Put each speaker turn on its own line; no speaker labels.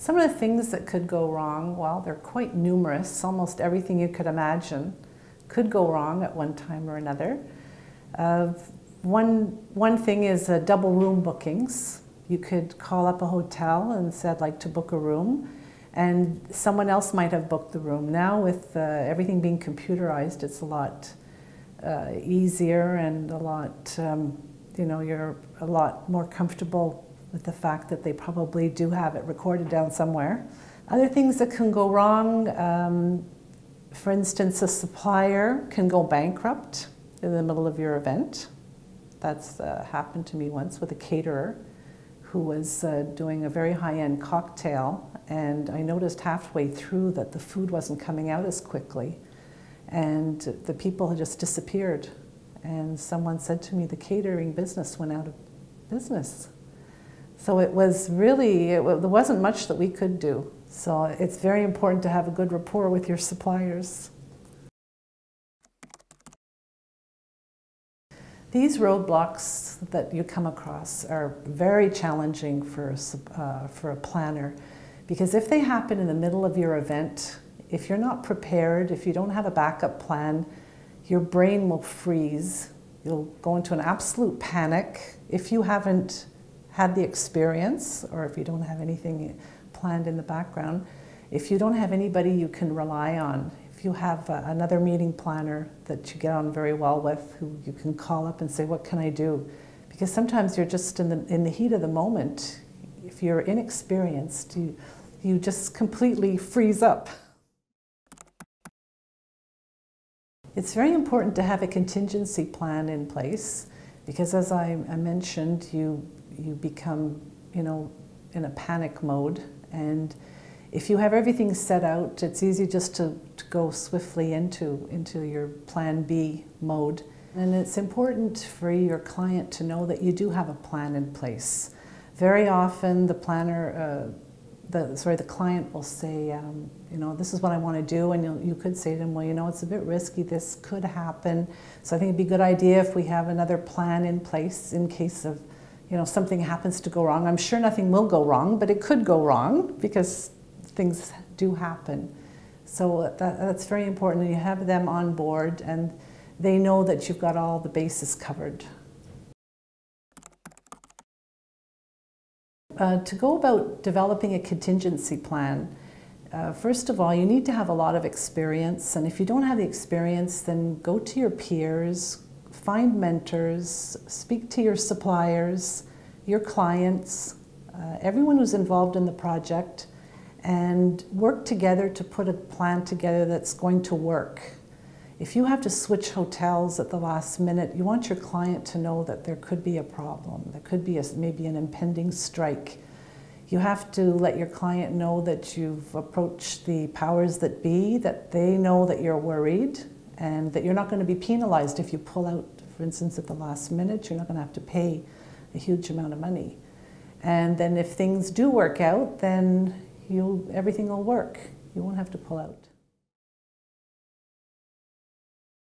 Some of the things that could go wrong, well, they're quite numerous. Almost everything you could imagine could go wrong at one time or another. One thing is double room bookings. You could call up a hotel and say, I'd like to book a room, and someone else might have booked the room. Now with everything being computerized, it's a lot easier and a lot, you're a lot more comfortable with the fact that they probably do have it recorded down somewhere. Other things that can go wrong, for instance, a supplier can go bankrupt in the middle of your event. That's happened to me once with a caterer who was doing a very high-end cocktail, and I noticed halfway through that the food wasn't coming out as quickly, and the people had just disappeared. And someone said to me, the catering business went out of business. So it was really, there wasn't much that we could do. So it's very important to have a good rapport with your suppliers. These roadblocks that you come across are very challenging for a planner, because if they happen in the middle of your event, if you're not prepared, if you don't have a backup plan, your brain will freeze. You'll go into an absolute panic if you haven't had the experience, or if you don't have anything planned in the background. If you don't have anybody you can rely on, if you have another meeting planner that you get on very well with, who you can call up and say, what can I do? Because sometimes you're just in the heat of the moment. If you're inexperienced, you just completely freeze up. It's very important to have a contingency plan in place, because as I mentioned, you become, in a panic mode, and if you have everything set out, it's easy just to go swiftly into your plan B mode. And it's important for your client to know that you do have a plan in place. Very often the planner, the client will say, this is what I want to do, and you could say to them, well, it's a bit risky, this could happen, so I think it'd be a good idea if we have another plan in place in case of, something happens to go wrong. I'm sure nothing will go wrong, but it could go wrong because things do happen. So that's very important. You have them on board and they know that you've got all the bases covered. To go about developing a contingency plan, first of all, you need to have a lot of experience, and if you don't have the experience, then go to your peers, find mentors, speak to your suppliers, your clients, everyone who's involved in the project, and work together to put a plan together that's going to work. If you have to switch hotels at the last minute, you want your client to know that there could be a problem. There could be maybe an impending strike. You have to let your client know that you've approached the powers that be, that they know that you're worried, and that you're not going to be penalized if you pull out, for instance, at the last minute. You're not going to have to pay a huge amount of money. And then if things do work out, then everything will work. You won't have to pull out.